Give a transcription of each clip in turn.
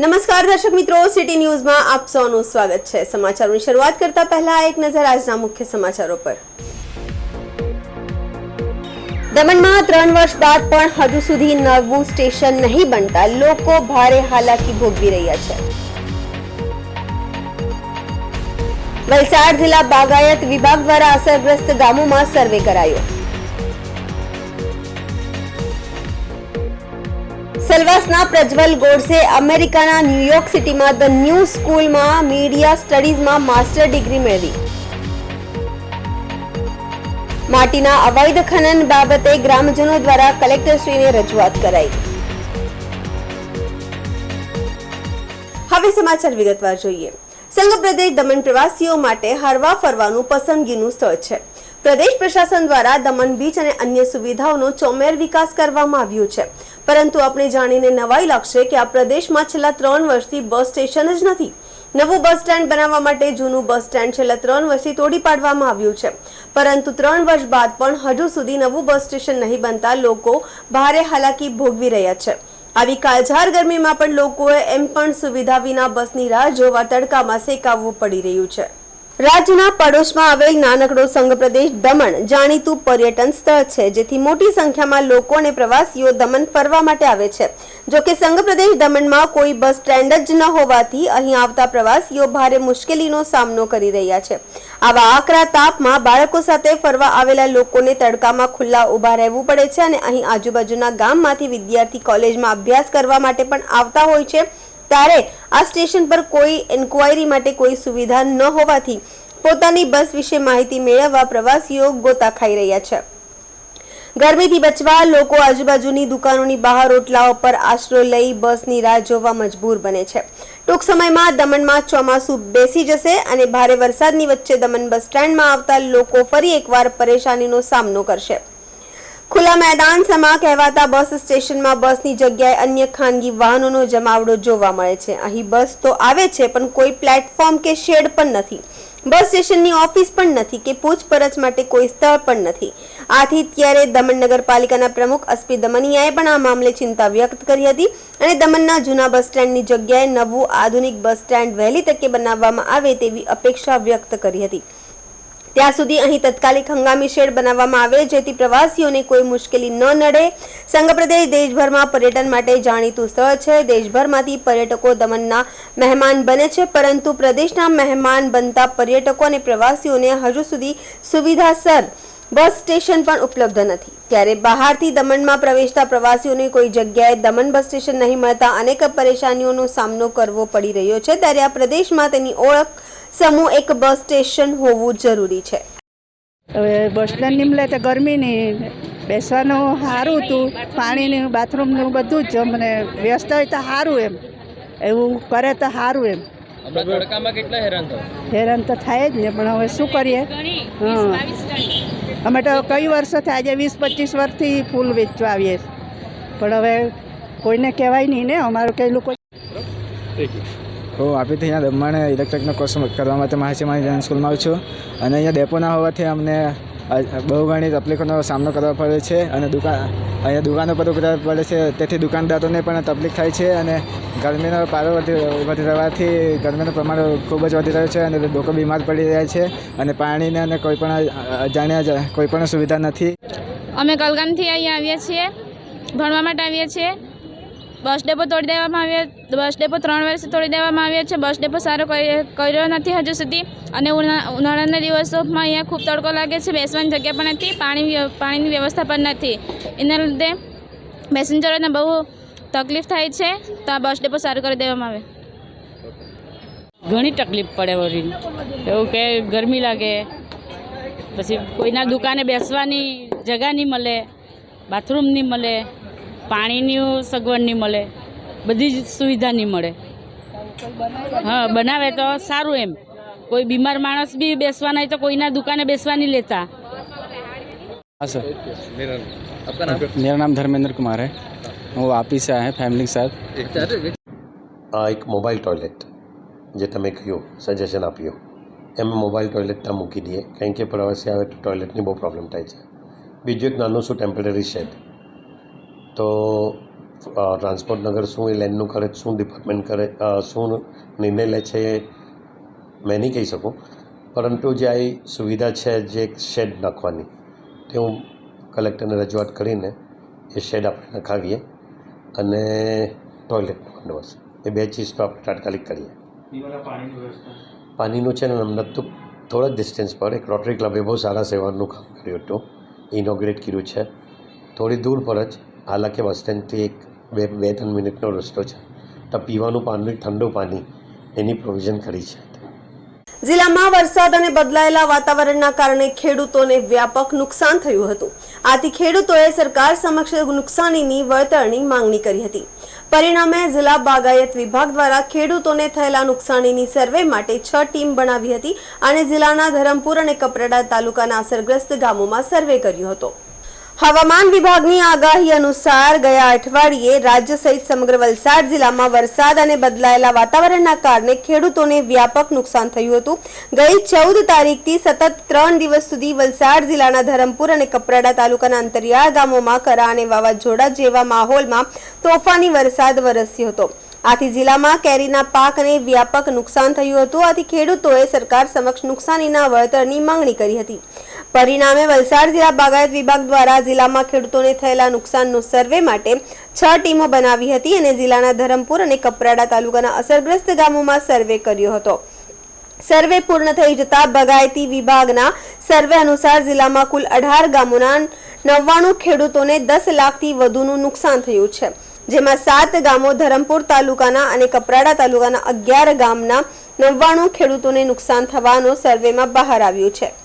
નમસ્કાર દર્શક મિત્રો, સિટી ન્યૂઝમાં આપ સૌનું સ્વાગત છે। સમાચારોની શરૂઆત કરતા પહેલા એક નજર આજના મુખ્ય સમાચારો પર। દમણમાં 3 વર્ષ બાદ પણ હજુ સુધી નવું સ્ટેશન નહીં બનતા લોકો ભારે હાલાકી ભોગવી રહ્યા છે। વલસાડ જિલ્લા બાગાયત વિભાગ દ્વારા અસરગ્રસ્ત ગામોમાં સર્વે કરાયો। સેલવાસના પ્રજ્વલ ગોડસે અમેરિકાના ન્યુયોર્ક સિટીમાં ધ ન્યૂ સ્કૂલમાં મીડિયા સ્ટડીઝમાં માસ્ટર ડિગ્રી મેળવી। માટીના અવૈધ ખનન બાબતે ગ્રામજનો દ્વારા કલેક્ટરશ્રીને રજૂઆત કરાઈ। હવે સમાચાર વિગતવાર જોઈએ। સંઘ પ્રદેશ દમણ પ્રવાસીઓ માટે હરવા ફરવાનું પસંદગીનું સ્થળ છે। પ્રદેશ પ્રશાસન દ્વારા દમણ બીચ અને અન્ય સુવિધાઓનો ચોમેર વિકાસ કરવામાં આવ્યો છે, પરંતુ આપણે જાણીને નવાઈ લાગશે કે આ પ્રદેશમાં છેલ્લા 3 વર્ષથી બસ સ્ટેશન જ નથી। નવું બસ સ્ટેન્ડ બનાવવા માટે જૂનું બસ સ્ટેન્ડ છેલ્લા 3 વર્ષથી તોડી પાડવામાં આવ્યું છે, પરંતુ 3 વર્ષ બાદ પણ હજુ સુધી નવું બસ સ્ટેશન નહીં બનતા લોકો ભારે હાલાકી ભોગવી રહ્યા છે। આવી કાળઝાળ ગરમીમાં પણ લોકોએ એમ પણ સુવિધા વિના બસની રાહ જોવા તડકામાં સેકાવવું પડી રહ્યું છે। રાજ્યના પડોશમાં આવેલ નાનકડો સંઘ પ્રદેશ દમણ જાણીતું પર્યટન સ્થળ છે, જેથી મોટી સંખ્યામાં લોકો અને પ્રવાસીઓ દમણ ફરવા માટે આવે છે। જો કે સંઘ પ્રદેશ દમણમાં કોઈ બસ સ્ટેન્ડ જ ન હોવાથી અહીં આવતા પ્રવાસીઓ ભારે મુશ્કેલીનો સામનો કરી રહ્યા છે। આવા આકરા તાપમાં બાળકો સાથે ફરવા આવેલા લોકોને તડકામાં ખુલ્લા ઊભા રહેવું પડે છે અને અહીં આજુબાજુના ગામમાંથી વિદ્યાર્થી કોલેજમાં અભ્યાસ કરવા માટે પણ આવતા હોય છે। ત્યારે આ સ્ટેશન પર કોઈ એન્ક્વાયરી માટે કોઈ સુવિધા ન હોવાથી પોતાની બસ વિશે માહિતી મેળવવા પ્રવાસીઓ ગોતા ખાઈ રહ્યા છે। ગરમીથી બચવા લોકો આજુબાજુની દુકાનોની બહાર ઓટલાઓ પર આશરો લઈ બસની રાહ જોવા મજબૂર બને છે। ટૂંક સમયમાં દમણમાં ચોમાસું બેસી જશે અને ભારે વરસાદની વચ્ચે દમણ બસ સ્ટેન્ડમાં આવતા લોકો ફરી એકવાર પરેશાનીનો સામનો કરશે। ખુલ્લા મેદાન સમા કહેવાતા બસ સ્ટેશનમાં બસની જગ્યાએ અન્ય ખાનગી વાહનોનો જમાવડો જોવા મળે છે। અહીં બસ તો આવે છે, પણ કોઈ પ્લેટફોર્મ કે શેડ પણ નથી। બસ સ્ટેશનની ઓફિસ પણ નથી કે પૂછપરછ માટે કોઈ સ્થળ પણ નથી। આથી ત્યારે દમણ નગરપાલિકાના પ્રમુખ અસ્પી દમનિયાએ પણ આ મામલે ચિંતા વ્યક્ત કરી હતી અને દમણના જૂના બસ સ્ટેન્ડની જગ્યાએ નવું આધુનિક બસ સ્ટેન્ડ વહેલી તકે બનાવવામાં આવે તેવી અપેક્ષા વ્યક્ત કરી હતી। ત્યાં સુધી અહીં તત્કાલિક હંગામી શેડ બનાવવામાં આવે જેથી પ્રવાસીઓને કોઈ મુશ્કેલી ન નડે। સંઘ પ્રદેશ દેશભરમાં પર્યટન માટે જાણીતું સ્થળ છે। દેશભરમાંથી પર્યટકો દમણના મહેમાન બને છે, પરંતુ પ્રદેશના મહેમાન બનતા પર્યટકો અને પ્રવાસીઓને હજુ સુધી સુવિધાસર બસ સ્ટેશન પણ ઉપલબ્ધ નથી। ત્યારે બહારથી દમણમાં પ્રવેશતા પ્રવાસીઓને કોઈ જગ્યાએ દમણ બસ સ્ટેશન નહીં મળતા અનેક પરેશાનીઓનો સામનો કરવો પડી રહ્યો છે। ત્યારે આ પ્રદેશમાં તેની ઓળખ સમૂહ એક બસ સ્ટેશન હોવું જરૂરી છે। હવે બસ સ્ટેન્ડ ની મળે તો ગરમીની બેસવાનું સારું હતું, પાણીનું બાથરૂમનું બધું જ મને વ્યસ્ત હોય તો સારું, એમ એવું કરે તો સારું। એમ તડકામાં કેટલા હેરાન તો થાય જ ને, પણ હવે શું કરીએ। અમે તો કઈ વર્ષો થાય, આજે 20-25 વર્ષથી ફૂલ વેચવા આવીએ, પણ હવે કોઈને કહેવાય નહીં ને, અમારું કઈ લોકો આપી અહીંયા દમણ ઇલેક્ટ્રિકનો કોર્સ કરવા માટે મહાશિમાની સ્કૂલમાં આવું છું અને અહીંયા ડેપો ના હોવાથી અમને બહુ ઘણી તકલીફોનો સામનો કરવો પડે છે અને અહીંયા દુકાનો પર ઉતરવા પડે છે, તેથી દુકાનદારોને પણ તકલીફ થાય છે અને ગરમીનો પારો વધી રહેવાથી ગરમીનું પ્રમાણ ખૂબ જ વધી રહ્યું છે અને લોકો બીમાર પડી રહ્યા છે અને પાણીને અને કોઈ પણ અજાણ્યા કોઈ પણ સુવિધા નથી। અમે કલગામથી અહીંયા આવ્યા છીએ, ભણવા માટે આવ્યા છીએ। બસ ડેપો તોડી દેવામાં આવ્યો, બસ ડેપો 3 વર્ષથી તોડી દેવામાં આવ્યો છે। બસ ડેપો સારો કર્યો નથી હજુ સુધી અને ઉનાળાના દિવસોમાં અહીંયા ખૂબ તડકો લાગે છે, બેસવાની જગ્યા પણ નથી, પાણીની વ્યવસ્થા પણ નથી। એના લીધે પેસેન્જરોને બહુ તકલીફ થાય છે, તો આ બસ ડેપો સારું કરી દેવામાં આવે। ઘણી તકલીફ પડે, વળી એવું કે ગરમી લાગે, પછી કોઈના દુકાને બેસવાની જગ્યા નહીં મળે, બાથરૂમ નહીં મળે, પાણીની સગવડ નહીં મળે, બધી જ સુવિધા નહીં મળે। હા, બનાવે તો સારું, એમ કોઈ બીમાર માણસ બી બેસવાના હોય તો કોઈના દુકાને બેસવા नहीं लेता। हाँ सर, मेरा नाम धर्मेंद्र कुमार है, वो वापी से आए हैं फैमिली के साथ। एक मोबाइल टॉयलेट જે તમે કહ્યું સજેશન આપ્યું એમ મોબાઈલ ટોયલેટના મૂકી દઈએ, કારણ કે પ્રવાસી આવે તો ટોયલેટની બહુ પ્રોબ્લેમ થાય છે। બીજું એક નાનું શું ટેમ્પરરી શેડ, તો ટ્રાન્સપોર્ટ નગર શું એ લેન્ડનું કરે, શું ડિપાર્ટમેન્ટ કરે, શું નિર્ણય લે છે એ મેં નહીં કહી શકું. પરંતુ જે આ સુવિધા છે જે એક શેડ નાખવાની, તે હું કલેક્ટરને રજૂઆત કરીને એ શેડ આપણે નખાવીએ અને ટોયલેટનો બંદોબસ્ત, એ 2 ચીજ તો આપણે તાત્કાલિક કરીએ. પાણીનું છે ને અમને તો થોડા જ ડિસ્ટન્સ પર એક રોટરી ક્લબે બહુ સારા સેવાનું કામ કર્યું હતું, ઇનોગ્રેટ કર્યું છે. થોડી દૂર પર જ, હાલાકી બસ સ્ટેન્ડથી 2-3 મિનિટનો રસ્તો છે, તો પીવાનું પાણી, ઠંડુ પાણી એની પ્રોવિઝન કરી છે. જિલ્લામાં વરસાદ અને બદલાયેલા વાતાવરણના કારણે ખેડૂતોને વ્યાપક નુકસાન થયું હતું. આથી ખેડૂતોએ સરકાર સમક્ષ નુકસાનીની વળતરની માંગણી કરી હતી. પરિણામે જિલ્લા બાગાયત વિભાગ દ્વારા ખેડૂતોને થયેલા નુકસાનીની સર્વે માટે 6 ટીમ બનાવી હતી અને જિલ્લાના ધરમપુર અને કપરાડા તાલુકાના અસરગ્રસ્ત ગામોમાં સર્વે કર્યો હતો. હવામાન વિભાગની આગાહી અનુસાર ગયા અઠવાડિયે રાજ્ય સહિત સમગ્ર વલસાડ જિલ્લામાં વરસાદ અને બદલાયેલા વાતાવરણના કારણે ખેડૂતોને વ્યાપક નુકસાન થયું હતું. ગઈ 14 તારીખથી સતત 3 દિવસ સુધી વલસાડ જિલ્લાના ધરમપુર અને કપરાડા તાલુકાના અંતરિયાળ ગામોમાં કરા અને વાવાઝોડા જેવા માહોલમાં તોફાની વરસાદ વરસ્યો હતો. આથી જિલ્લામાં કેરીના પાકને વ્યાપક નુકસાન થયું હતું. આથી ખેડૂતોએ સરકાર સમક્ષ નુકસાનીના વળતરની માંગણી કરી હતી. પરિણામે વલસાડ જિલ્લા બાગાયત વિભાગ દ્વારા જિલ્લામાં ખેડૂતોને થયેલા નુકસાનનો સર્વે માટે 6 ટીમો બનાવી હતી અને જિલ્લાના ધરમપુર અને કપરાડા તાલુકાના અસરગ્રસ્ત ગામોમાં સર્વે કર્યો હતો. સર્વે પૂર્ણ થઈ જતા બાગાયતી વિભાગના સર્વે અનુસાર જિલ્લામાં કુલ 18 ગામોના 99 ખેડૂતોને 10 લાખથી વધુનું નુકસાન થયું છે, જેમાં 7 ગામો ધરમપુર તાલુકાના અને કપરાડા તાલુકાના 11 ગામના 99 ખેડૂતોને નુકસાન થવાનો સર્વેમાં બહાર આવ્યું છે.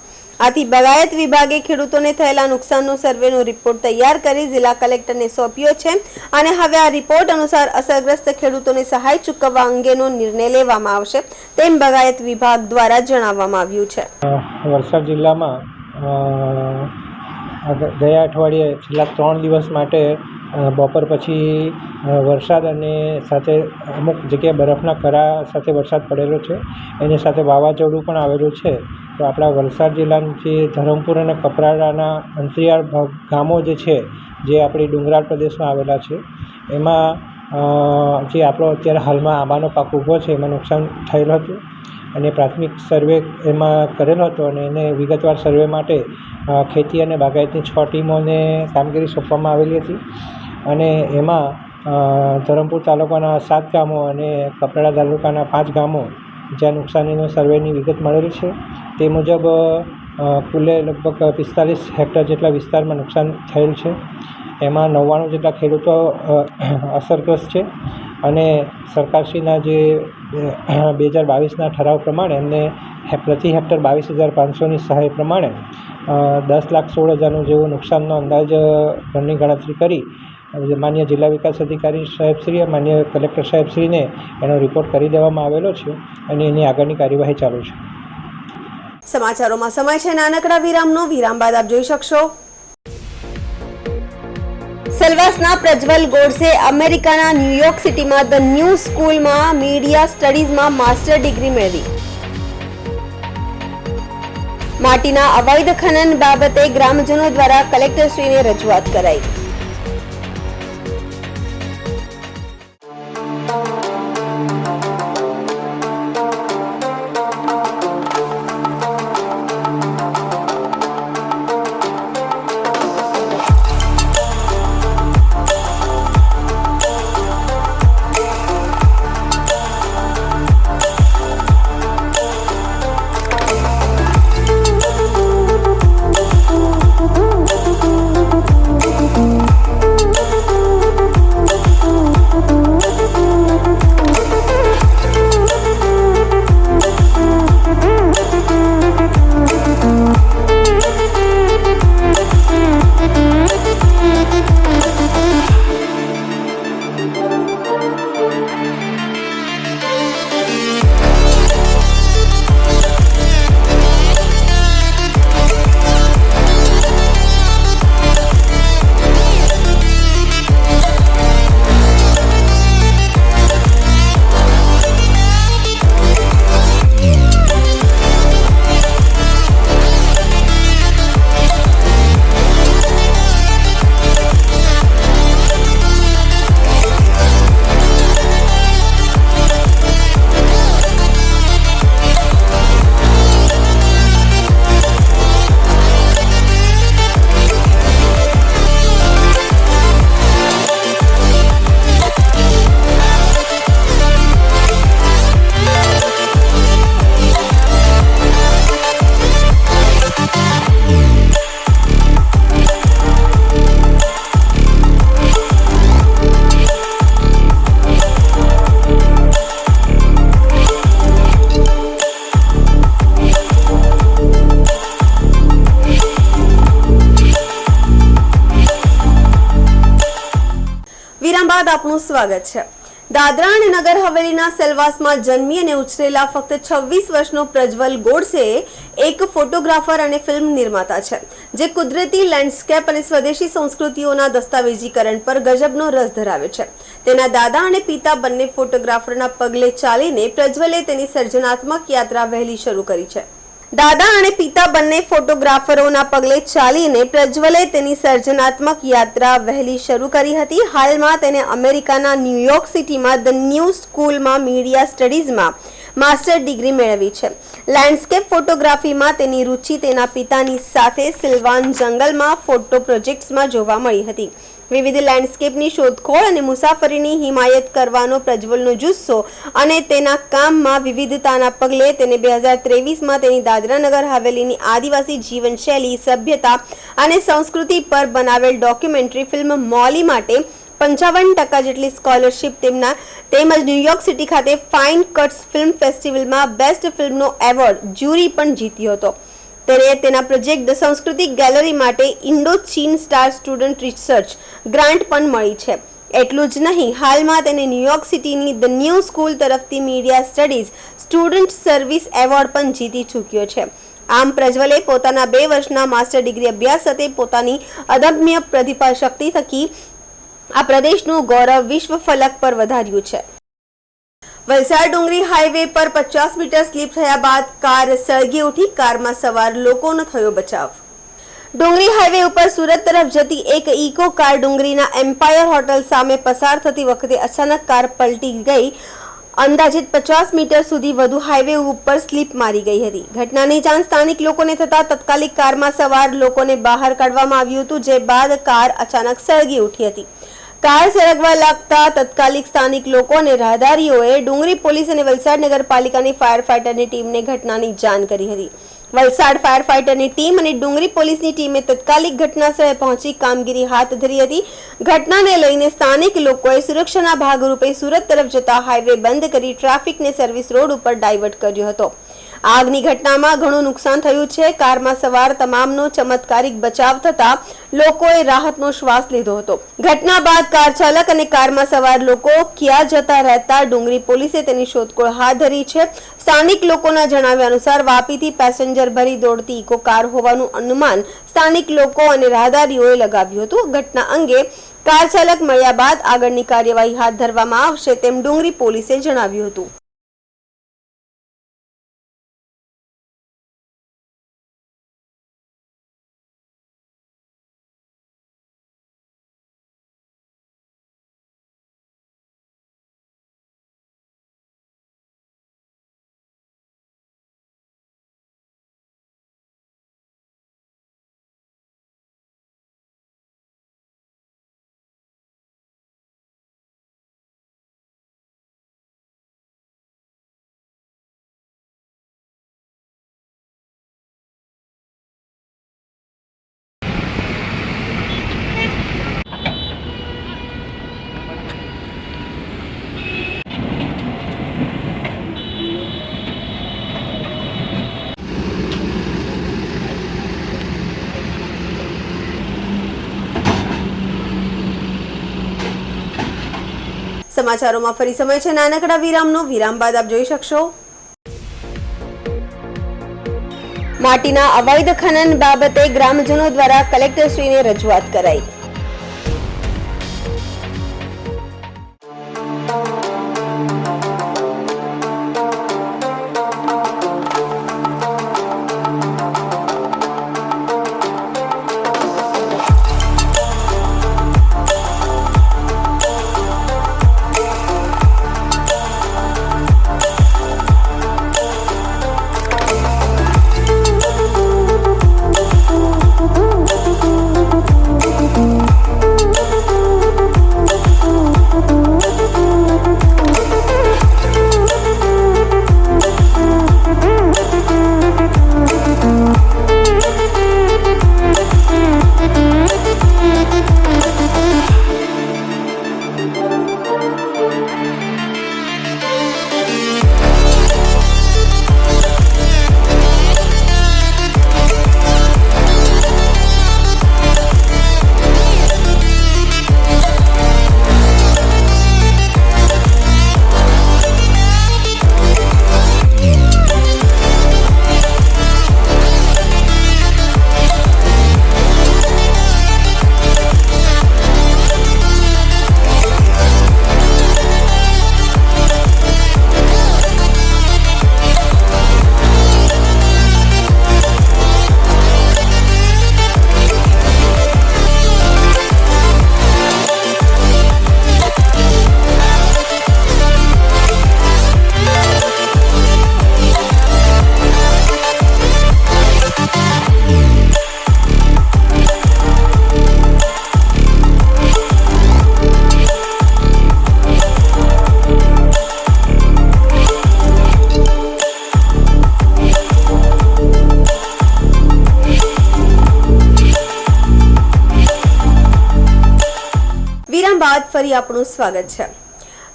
આથી બાગાયત વિભાગે ખેડૂતોને થયેલા નુકસાનનો સર્વેનો રિપોર્ટ તૈયાર કરી જિલ્લા કલેક્ટરને સોંપ્યો છે અને હવે આ રિપોર્ટ અનુસાર અસરગ્રસ્ત ખેડૂતોને સહાય ચૂકવવા અંગેનો નિર્ણય લેવામાં આવશે, તેમ બાગાયત વિભાગ દ્વારા જણાવવામાં આવ્યું છે. વલસાડ જિલ્લામાં ગયા અઠવાડિયે છેલ્લા 3 દિવસ માટે બપોર પછી વરસાદ અને સાથે અમુક જગ્યાએ બરફના કરા સાથે વરસાદ પડેલો છે. એની સાથે વાવાઝોડું પણ આવેલું છે. તો આપણા વલસાડ જિલ્લાની જે ધરમપુર અને કપરાડાના અંતરિયાળ ગામો જે છે, જે આપણી ડુંગરાળ પ્રદેશમાં આવેલા છે, એમાં જે આપણો અત્યારે હાલમાં આંબાનો પાક ઊભો છે એમાં નુકસાન થયેલું હતું અને પ્રાથમિક સર્વે એમાં કરેલો હતો અને એને વિગતવાર સર્વે માટે ખેતી અને બાગાયતની 6 ટીમોને કામગીરી સોંપવામાં આવેલી હતી અને એમાં ધરમપુર તાલુકાના 7 ગામો અને કપરાડા તાલુકાના 5 ગામો જ્યાં નુકસાનીનો સર્વેની વિગત મળેલી છે. તે મુજબ કુલે લગભગ 45 હેક્ટર જેટલા વિસ્તારમાં નુકસાન થયેલ છે. એમાં 99 જેટલા ખેડૂતો અસરગ્રસ્ત છે અને સરકારશ્રીના જે 2022ના ઠરાવ પ્રમાણે એમને પ્રતિ હેક્ટર 22,500ની સહાય પ્રમાણે 10,16,000નું જેવું નુકસાનનો અંદાજ ઘરની ગણતરી કરી માન્ય જિલ્લા વિકાસ અધિકારી સાહેબશ્રી, માન્ય કલેક્ટર સાહેબશ્રીને એનો રિપોર્ટ કરી દેવામાં આવેલો છે અને એની આગળની કાર્યવાહી ચાલુ છે. સમાચારોમાં સમય છે નાનકડા વિરામનો. વિરામ બાદ આપ જોઈ શકશો. સેલ્વાસના પ્રજ્વલ ગોડસે અમેરિકાના ન્યુયોર્ક સિટીમાં ધ ન્યૂ સ્કૂલમાં મીડિયા સ્ટડીઝમાં માસ્ટર ડિગ્રી મેળવી. માટીના અવૈધ ખનન બાબતે ગ્રામજનો દ્વારા કલેક્ટરશ્રીને રજૂઆત કરાઈ. બાદ આપનું સ્વાગત છે। દાદરા અને નગર હવેલીના સેલવાસમાં જન્મી અને ઉછરેલા ફક્ત 26 વર્ષનો પ્રજ્વલ ગોડસે એક ફોટોગ્રાફર અને ફિલ્મ નિર્માતા છે, જે કુદરતી લેન્ડસ્કેપ અને સ્વદેશી સંસ્કૃતિઓના દસ્તાવેજીકરણ પર ગજબનો રસ ધરાવે છે। તેના દાદા અને પિતા બંને ફોટોગ્રાફરના પગલે ચાલીને પ્રજ્વલે તેની સર્જનાત્મક યાત્રા વહેલી શરૂ કરી છે। દાદા અને પિતા બંને ફોટોગ્રાફરોના પગલે ચાલીને પ્રજ્વલે તેની સર્જનાત્મક યાત્રા વહેલી શરૂ કરી હતી। હાલમાં તેને અમેરિકાના ન્યૂયોર્ક સિટીમાં ધ ન્યૂ સ્કૂલમાં મીડિયા સ્ટડીઝમાં માસ્ટર ડિગ્રી મેળવી છે। લેન્ડસ્કેપ ફોટોગ્રાફીમાં તેની રુચિ તેના પિતાની સાથે સિલ્વાન જંગલમાં ફોટો પ્રોજેક્ટ્સમાં જોવા મળી હતી। વિવિધ લેન્ડસ્કેપની શોધખોળ અને મુસાફરીની હિમાયત કરવાનો પ્રજ્વલનો જુસ્સો અને તેના કામમાં વિવિધતાના પગલે તેને 2023માં તેની દાદરા નગર હવેલીની આદિવાસી જીવનશૈલી, સભ્યતા અને સંસ્કૃતિ પર બનાવેલ ડોક્યુમેન્ટરી ફિલ્મ મોલી માટે 55% જેટલી સ્કોલરશિપ તેમજ ન્યૂયોર્ક સિટી ખાતે ફાઇન કટ્સ ફિલ્મ ફેસ્ટિવલમાં બેસ્ટ ફિલ્મનો એવોર્ડ જ્યુરી પણ જીત્યો હતો। તેને તેના પ્રોજેક્ટ ધ સંસ્કૃતિક ગેલેરી માટે ઇન્ડો ચીન સ્ટાર સ્ટુડન્ટ રિસર્ચ ગ્રાન્ટ પણ મળી છે। એટલું જ નહીં, હાલમાં તેને ન્યૂયોર્ક સિટીની ધ ન્યૂ સ્કૂલ તરફથી media studies student service award પણ જીતી ચૂક્યો છે। આમ પ્રજ્વલે પોતાના 2 વર્ષના માસ્ટર ડિગ્રી અભ્યાસ સાથે પોતાની અદમ્ય પ્રતિભા શક્તિ થકી આ પ્રદેશનું ગૌરવ વિશ્વ ફલક પર વધાર્યું છે। વલસાડ ડુંગરી હાઈવે પર 50 મીટર સ્લીપ થયા બાદ કાર સળગી ઉઠી, કારમાં સવાર લોકોનો થયો બચાવ। ડુંગરી હાઈવે ઉપર સુરત તરફ જતી એક ઇકો કાર ડુંગરીના એમ્પાયર હોટલ સામે પસાર થતી વખતે અચાનક કાર પલટી ગઈ। અંદાજિત 50 મીટર સુધી વધુ હાઈવે ઉપર સ્લીપ મારી ગઈ હતી। ઘટનાની જાણ સ્થાનિક લોકોને થતા તત્કાલિક કારમાં સવાર લોકોને બહાર કાઢવામાં આવ્યું હતું, જે બાદ કાર અચાનક સળગી ઉઠી હતી। કાર સળગવા લાગતા તત્કાલિક સ્થાનિક લોકો અને રાહદારીઓએ ડુંગરી પોલીસ અને વલસાડ નગરપાલિકાની ફાયર ફાઈટરની ટીમને ઘટનાની જાણ કરી હતી। વલસાડ ફાયર ફાઈટરની ટીમ અને ડુંગરી પોલીસની ટીમે તત્કાલિક ઘટનાસ્થળે પહોંચી કામગીરી હાથ ધરી હતી। ઘટનાને લઈને સ્થાનિક લોકોએ સુરક્ષાના ભાગરૂપે સુરત તરફ જતા હાઈવે બંધ કરી ટ્રાફિકને સર્વિસ રોડ ઉપર ડાયવર્ટ કર્યો હતો। આગની ઘટનામાં ઘણું નુકસાન થયું છે। કારમાં સવાર તમામનો ચમત્કારિક બચાવ થતા લોકોએ રાહતનો શ્વાસ લીધો હતો। ઘટના બાદ કાર ચાલક અને કારમાં સવાર લોકો ક્યાં જતા રહેતા ડુંગરી પોલીસે તેની શોધખોળ હાથ ધરી છે। સ્થાનિક લોકોના જણાવ્યા અનુસાર વાપીથી પેસેન્જર ભરી દોડતી ઇકો કાર હોવાનું અનુમાન સ્થાનિક લોકો અને રાહદારીઓએ લગાવ્યું હતું। ઘટના અંગે કાર ચાલક મળ્યા બાદ આગળની કાર્યવાહી હાથ ધરવામાં આવશે તેમ ડુંગરી પોલીસે જણાવ્યું હતું। સમાચારોમાં ફરી સમય છે નાનકડા વિરામનો। વિરામ બાદ આપ જોઈ શકશો માટીના અવૈધ ખનન બાબતે ગ્રામજનો દ્વારા કલેક્ટરશ્રીને રજૂઆત કરાઈ। ફરી આપણું સ્વાગત છે।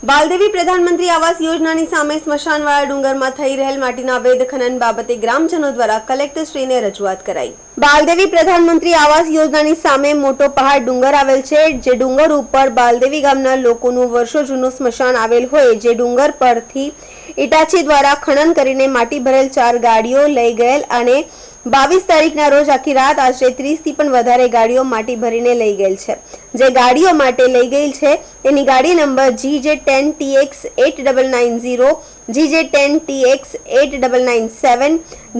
બાલદેવી પ્રધાનમંત્રી આવાસ યોજનાની સામે સ્મશાનવાળા ડુંગરમાં થઈ રહેલ માટીના અવૈધ ખનન બાબતે ગ્રામજનો દ્વારા કલેક્ટરશ્રીને રજૂઆત કરાઈ। બાલદેવી પ્રધાનમંત્રી આવાસ યોજનાની સામે મોટો પહાડ ડુંગર આવેલ છે, જે ડુંગર ઉપર બાલદેવી ગામના લોકોનું વર્ષો જૂનું સ્મશાન આવેલ હોય, જે ડુંગર પરથી ઇટાચી દ્વારા ખનન કરીને માટી ભરેલ 4 ગાડીઓ લઈ ગયેલ અને 22 તારીખના રોજ આખી રાત આશરે 30 થી પણ વધારે ગાડીઓ માટી ભરીને લઈ ગયેલ છે। જે ગાડીઓ માટે લઈ ગયેલ છે તેની ગાડી નંબર GJ10TX8990, GJ10TX8997,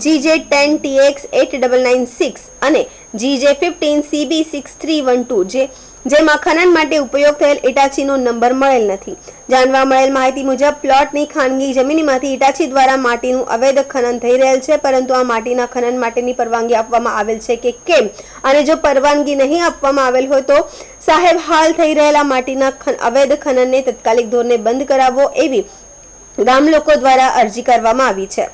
GJ10TX8996 અને GJ15CB6312 જેમાં ખનન માટે ઉપયોગ થયેલ ઇટાચીનો નંબર મળેલ નથી। જાણવા મળેલ માહિતી મુજબ પ્લોટની ખાનગી જમીનમાંથી ઇટાચી દ્વારા માટીનું અવૈધ ખનન થઈ રહેલ છે, પરંતુ આ માટીના ખનન માટેની પરવાનગી આપવામાં આવેલ છે કે કેમ, અને જો પરવાનગી નહીં આપવામાં આવેલ હોય તો સાહેબ હાલ થઈ રહેલા માટીના અવૈધ ખનનને તાત્કાલિક ધોરણે બંધ કરાવવો એવી ગામ લોકો દ્વારા અરજી કરવામાં આવી છે।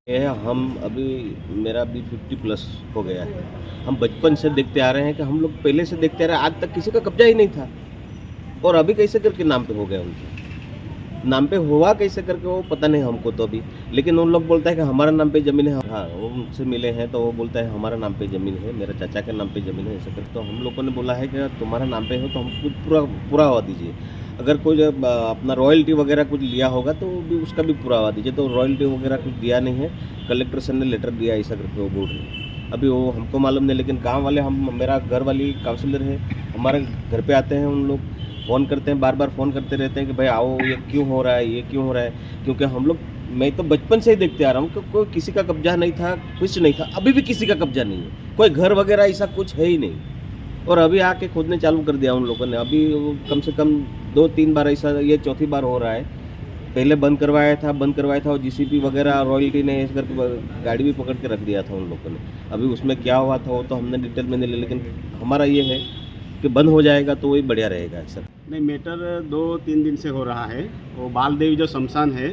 ये है, हम अभी मेरा अभी 50+ हो गया है। हम बचपन से देखते आ रहे हैं कि हम लोग पहले से देखते आ रहे हैं, आज तक किसी का कब्जा ही नहीं था, और अभी कैसे करके नाम पे हो गया, उनके नाम पे हुआ कैसे करके वो पता नहीं हमको तो अभी। लेकिन उन लोग बोलता है कि हमारा नाम पे ज़मीन है। हाँ, वो उनसे मिले हैं तो वो बोलता है हमारा नाम पे ज़मीन है, मेरा चाचा के नाम पे ज़मीन है, ऐसा करके। तो हम लोगों ने बोला है कि तुम्हारा नाम पे हो तो हमको पूरा हवा दीजिए। अगर कोई अपना रॉयल्टी वगैरह कुछ लिया होगा तो भी उसका भी पूरा हवा दीजिए। तो रॉयल्टी वगैरह कुछ दिया नहीं है, कलेक्टर सर ने लेटर दिया ऐसा करके वो बोल रहे हैं। अभी वो हमको मालूम नहीं, लेकिन गांव वाले, हम मेरा घर वाली काउंसलर है, हमारे घर पे आते हैं, उन लोग फ़ोन करते हैं, बार बार फ़ोन करते रहते हैं कि भाई आओ, ये क्यों हो रहा है, ये क्यों हो रहा है। क्योंकि हम लोग, मैं तो बचपन से ही देखते आ रहा हूँ कि कोई किसी का कब्जा नहीं था, कुछ नहीं था, अभी भी किसी का कब्जा नहीं है, कोई घर वगैरह ऐसा कुछ है ही नहीं। और अभी आके खोदने चालू कर दिया उन लोगों ने। अभी कम से कम 2-3 बार ऐसा, ये चौथी बार हो रहा है। पहले बंद करवाया था और जीसीपी वगैरह रॉयल्टी ने इस करके गाड़ी भी पकड़ के रख दिया था उन लोगों ने। अभी उसमें क्या हुआ था वो तो हमने डिटेल में नहीं लिया, लेकिन हमारा ये है कि बंद हो जाएगा तो वही बढ़िया रहेगा सर। नहीं, मैटर 2-3 दिन से हो रहा है। वो बालदेवी जो शमशान है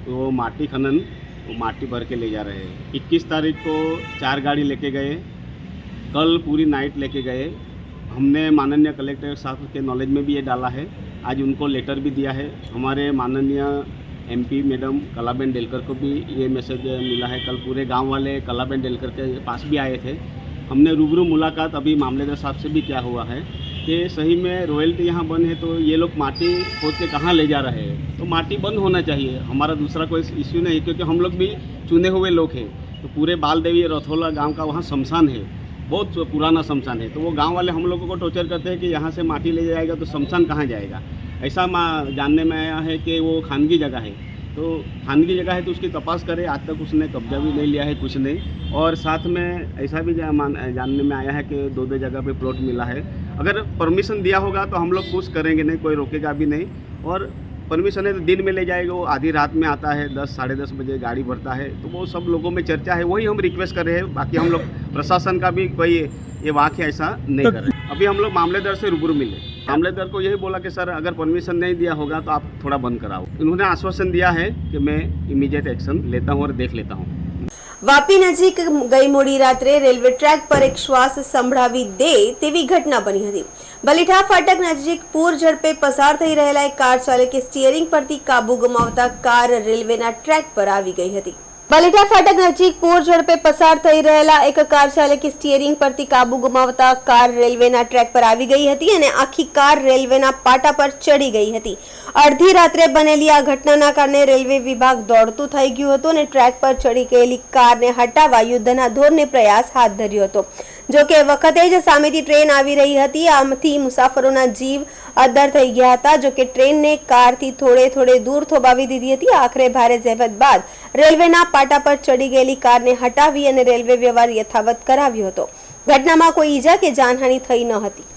तो वो माटी खनन, वो माटी भर के ले जा रहे हैं। 21 तारीख को 4 गाड़ी लेके गए, कल पूरी नाइट लेके गए। हमने माननीय कलेक्टर साहब के नॉलेज में भी ये डाला है, आज उनको लेटर भी दिया है। हमारे माननीय MP मैडम कलाबेन डेलकर को भी ये मैसेज मिला है। कल पूरे गांव वाले कलाबेन डेलकर के पास भी आए थे। हमने रूबरू मुलाकात अभी मामलेदार साहब से भी क्या हुआ है कि सही में रॉयल्टी यहाँ बंद है तो ये लोग माटी खोद के कहाँ ले जा रहे हैं। तो माटी बंद होना चाहिए, हमारा दूसरा कोई इश्यू नहीं, क्योंकि हम लोग भी चुने हुए लोग हैं। तो पूरे बालदेवी रथोला गाँव का वहाँ शमशान है, बहुत पुराना शमशान है। तो वो गांव वाले हम लोगों को टॉर्चर करते हैं कि यहाँ से माटी ले जाएगा तो शमशान कहाँ जाएगा। ऐसा जानने में आया है कि वो खानगी जगह है, तो खानगी जगह है तो उसकी तपास करें। आज तक उसने कब्जा भी नहीं लिया है, कुछ नहीं। और साथ में ऐसा भी जानने में आया है कि 2 जगह पे प्लॉट मिला है। अगर परमिशन दिया होगा तो हम लोग कुछ करेंगे नहीं, कोई रोकेगा भी नहीं। और परमिशन है तो दिन में ले जाएगा, वो आधी रात में आता है, 10-10:30 बजे गाड़ी भरता है। तो वो सब लोगों में चर्चा है, वही हम रिक्वेस्ट कर रहे हैं। बाकी हम लोग प्रशासन का भी कोई ये वाक्य ऐसा नहीं कर रहे। अभी हम लोग मामलेदार से रूबरू मिले, मामलेदार को यही बोला कि सर अगर परमिशन नहीं दिया होगा तो आप थोड़ा बंद कराओ। उन्होंने आश्वासन दिया है कि मैं इमीडिएट एक्शन लेता हूँ और देख लेता हूँ। વાપી નજીક ગઈ મોડી રાત્રે રેલવે ટ્રેક પર એક શ્વાસ સંભળાવી દે તેવી ઘટના બની હતી। બલીઠા ફાટક નજીક પૂર ઝડપે પસાર થઈ રહેલા એક કાર ચાલકે સ્ટીયરિંગ પરથી કાબુ ગુમાવતા કાર રેલવેના ટ્રેક પર આવી ગઈ હતી. બલીઠા ફાટક નજીક પૂર ઝડપે પસાર થઈ રહેલા એક કાર ચાલકે સ્ટીયરિંગ પરથી કાબુ ગુમાવતા કાર રેલવેના ટ્રેક પર આવી ગઈ હતી અને આખી કાર રેલવેના પાટા પર ચડી ગઈ હતી. અડધી રાત્રે બનેલી આ ઘટનાના કારણે રેલવે વિભાગ દોડતું થઈ ગયું હતું અને ટ્રેક પર ચડી ગયેલી કારને હટાવવા યુદ્ધના ધોરણે પ્રયાસ હાથ ધર્યો હતો. જો કે વખતે જ સામેથી ટ્રેન આવી રહી હતી. આમથી મુસાફરોના જીવ અદ્ધર થઈ ગયા હતા. જો કે ટ્રેનને કારથી થોડે દૂર થોભાવી દીધી હતી. આખરે ભારે જહેમત બાદ રેલવેના પાટા પર ચડી ગયેલી કારને હટાવી અને રેલવે વ્યવહાર યથાવત કરાવ્યો હતો. ઘટનામાં કોઈ ઈજા કે જાનહાનિ થઈ ન હતી.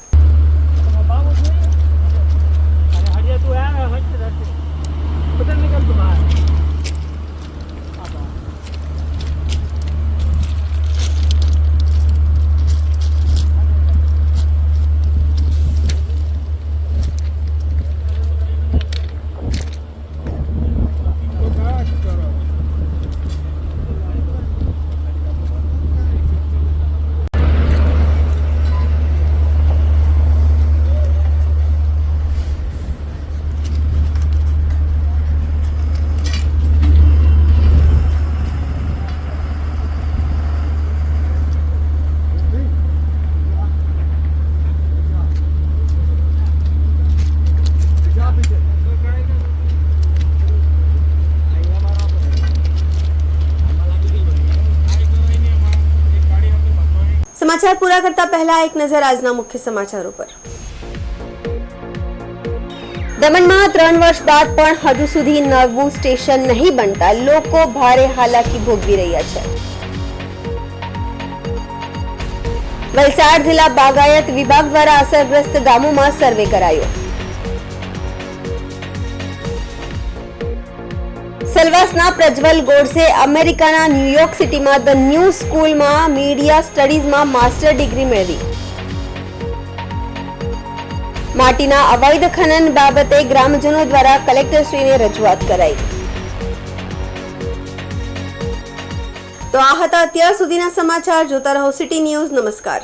સમાચાર પૂરા કરતા પહેલા એક નજર આજના મુખ્ય સમાચારો પર. દમણમાં 3 વર્ષ બાદ પણ હજુ સુધી નવું સ્ટેશન નહીં બનતા લોકો ભારે હાલાકી ભોગવી રહ્યા છે. વલસાડ જિલ્લા બાગાયત વિભાગ દ્વારા અસરગ્રસ્ત ગામોમાં સર્વે કરાયો. સેલ્વાસના પ્રજ્વલ ગોડસે અમેરિકાના ન્યુયોર્ક સિટીમાં ધ ન્યૂ સ્કૂલમાં મીડિયા સ્ટડીઝમાં માસ્ટર ડિગ્રી મેળવી. માટીના અવૈધ ખનન બાબતે ગ્રામજનો દ્વારા કલેક્ટરશ્રીને રજૂઆત કરાઈ. તો આ હતા અત્યાર સુધીના સમાચાર. જોતા રહો સિટી ન્યૂઝ. નમસ્કાર.